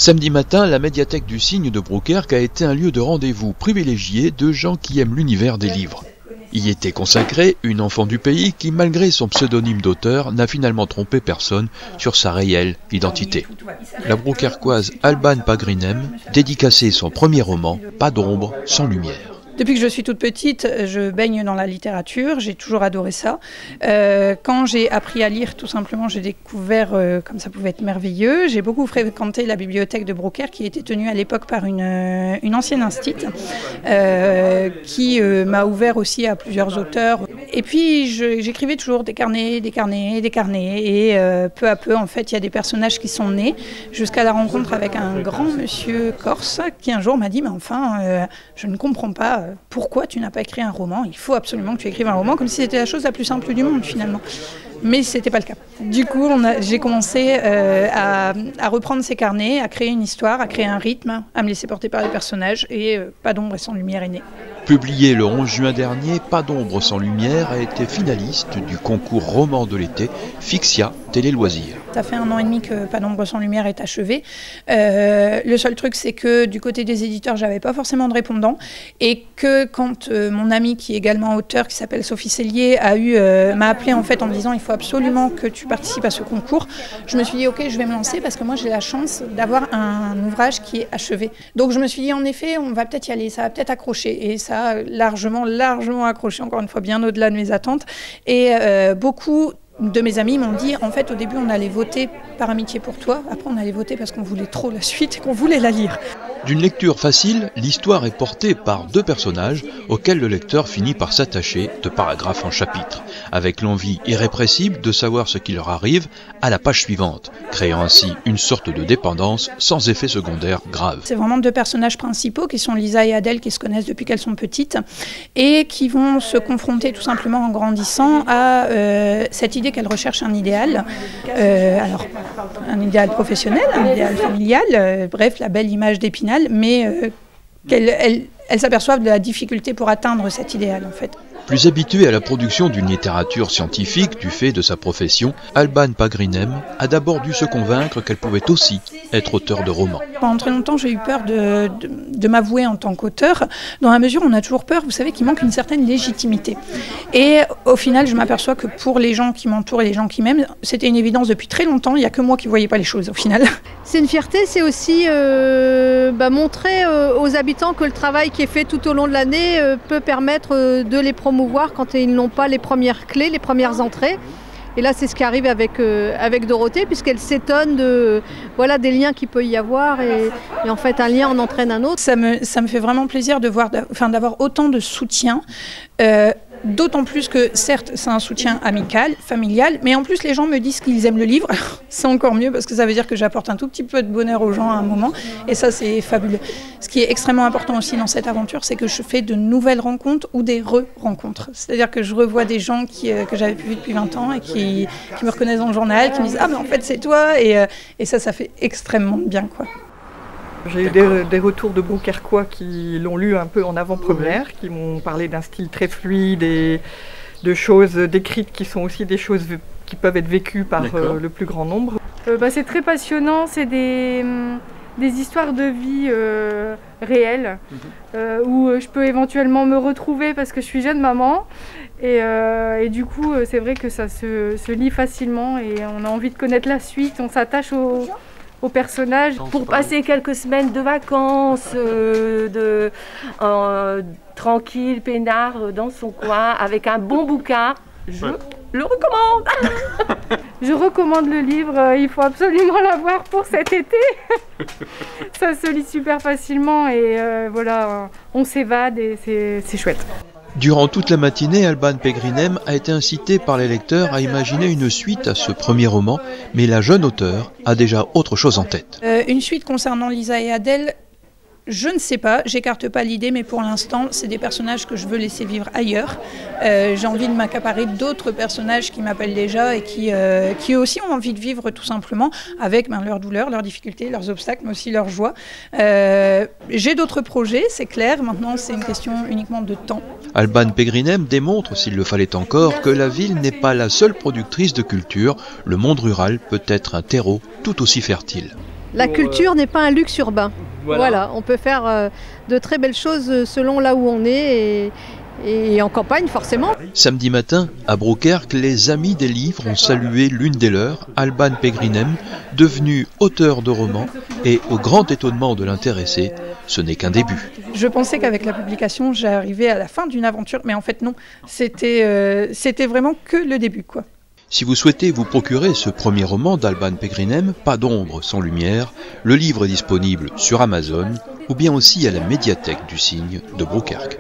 Samedi matin, la médiathèque du Cygne de Brouckère a été un lieu de rendez-vous privilégié de gens qui aiment l'univers des livres. Y était consacrée une enfant du pays qui, malgré son pseudonyme d'auteur, n'a finalement trompé personne sur sa réelle identité. La brouckerquoise Alban Pagrinem dédicacée son premier roman, Pas d'ombre sans lumière. Depuis que je suis toute petite, je baigne dans la littérature, j'ai toujours adoré ça. Quand j'ai appris à lire, tout simplement, j'ai découvert comme ça pouvait être merveilleux. J'ai beaucoup fréquenté la bibliothèque de Brouckère qui était tenue à l'époque par une ancienne instite qui m'a ouvert aussi à plusieurs auteurs. Et puis j'écrivais toujours des carnets. Et peu à peu, en fait, il y a des personnages qui sont nés jusqu'à la rencontre avec un grand monsieur corse qui un jour m'a dit « Mais enfin, je ne comprends pas. Pourquoi tu n'as pas écrit un roman? Il faut absolument que tu écrives un roman, comme si c'était la chose la plus simple du monde finalement. » Mais ce n'était pas le cas. Du coup, j'ai commencé à reprendre ces carnets, à créer une histoire, à créer un rythme, à me laisser porter par les personnages, et Pas d'ombre sans lumière est né. Publié le 11 juin dernier, Pas d'ombre sans lumière a été finaliste du concours roman de l'été Fixia Télé Loisirs. Ça fait 1 an et demi que Pas d'ombre sans lumière est achevé. Le seul truc, c'est que du côté des éditeurs, j'avais pas forcément de répondants, et que quand mon amie, qui est également auteur, qui s'appelle Sophie Cellier, m'a appelé en fait en me disant il faut absolument que tu participes à ce concours, je me suis dit ok, je vais me lancer parce que moi j'ai la chance d'avoir un ouvrage qui est achevé. Donc je me suis dit en effet, on va peut-être y aller, ça va peut-être accrocher, et ça a largement accroché, encore une fois bien au-delà de mes attentes, et beaucoup de mes amis m'ont dit, en fait, au début, on allait voter par amitié pour toi. Après, on allait voter parce qu'on voulait trop la suite et qu'on voulait la lire. D'une lecture facile, l'histoire est portée par 2 personnages auxquels le lecteur finit par s'attacher de paragraphe en chapitre, avec l'envie irrépressible de savoir ce qui leur arrive à la page suivante, créant ainsi une sorte de dépendance sans effet secondaire grave. C'est vraiment 2 personnages principaux qui sont Lisa et Adèle, qui se connaissent depuis qu'elles sont petites et qui vont se confronter tout simplement en grandissant à cette idée qu'elles recherchent un idéal, alors un idéal professionnel, un idéal familial, bref, la belle image d'Épinal, mais qu'elles s'aperçoivent de la difficulté pour atteindre cet idéal en fait. Plus habituée à la production d'une littérature scientifique du fait de sa profession, Alban Pagrinem a d'abord dû se convaincre qu'elle pouvait aussi être auteure de romans. Pendant très longtemps, j'ai eu peur de m'avouer en tant qu'auteur, dans la mesure où on a toujours peur, vous savez, qu'il manque une certaine légitimité. Et au final, je m'aperçois que pour les gens qui m'entourent et les gens qui m'aiment, c'était une évidence depuis très longtemps, il n'y a que moi qui ne voyais pas les choses au final. C'est une fierté, c'est aussi montrer aux habitants que le travail qui est fait tout au long de l'année peut permettre de les promouvoir quand ils n'ont pas les premières clés, les premières entrées. Et là, c'est ce qui arrive avec Dorothée, puisqu'elle s'étonne des liens qu'il peut y avoir. Et en fait, un lien en entraîne un autre. Ça me fait vraiment plaisir d'avoir autant de soutien. D'autant plus que, certes, c'est un soutien amical, familial, mais en plus, les gens me disent qu'ils aiment le livre. C'est encore mieux parce que ça veut dire que j'apporte un tout petit peu de bonheur aux gens à un moment. Et ça, c'est fabuleux. Ce qui est extrêmement important aussi dans cette aventure, c'est que je fais de nouvelles rencontres ou des re-rencontres. C'est-à-dire que je revois des gens que j'avais plus vus depuis 20 ans et qui me reconnaissent dans le journal, qui me disent « Ah, mais en fait, c'est toi !» Et ça fait extrêmement bien, quoi. J'ai eu des retours de Brouckerquois qui l'ont lu un peu en avant-première, qui m'ont parlé d'un style très fluide et de choses décrites qui sont aussi des choses qui peuvent être vécues par le plus grand nombre. C'est très passionnant, c'est des histoires de vie réelles où je peux éventuellement me retrouver parce que je suis jeune maman et du coup c'est vrai que ça se lit facilement et on a envie de connaître la suite, on s'attache aux personnages. Pour passer quelques semaines de vacances, tranquille, peinard, dans son coin, avec un bon bouquin, je le recommande. Je recommande le livre, il faut absolument l'avoir pour cet été. Ça se lit super facilement et voilà, on s'évade et c'est chouette. Durant toute la matinée, Alban Pagrinem a été incité par les lecteurs à imaginer une suite à ce premier roman, mais la jeune auteure a déjà autre chose en tête. Une suite concernant Lisa et Adèle, je ne sais pas, j'écarte pas l'idée, mais pour l'instant, c'est des personnages que je veux laisser vivre ailleurs. J'ai envie de m'accaparer d'autres personnages qui m'appellent déjà et qui eux aussi ont envie de vivre tout simplement avec leurs douleurs, leurs difficultés, leurs obstacles, mais aussi leurs joies. J'ai d'autres projets, c'est clair, maintenant c'est une question uniquement de temps. Alban Pagrinem démontre, s'il le fallait encore, que la ville n'est pas la seule productrice de culture. Le monde rural peut être un terreau tout aussi fertile. La culture n'est pas un luxe urbain. Voilà, on peut faire de très belles choses selon là où on est et en campagne forcément. Samedi matin, à Brokerck, les amis des livres ont salué l'une des leurs, Alban Pegrinem, devenue auteure de romans, et au grand étonnement de l'intéressé, ce n'est qu'un début. Je pensais qu'avec la publication, j'arrivais à la fin d'une aventure, mais en fait non, c'était vraiment que le début, quoi. Si vous souhaitez vous procurer ce premier roman d'Alban Pegrinem, Pas d'ombre sans lumière, le livre est disponible sur Amazon ou bien aussi à la médiathèque du Cygne de Brokerck.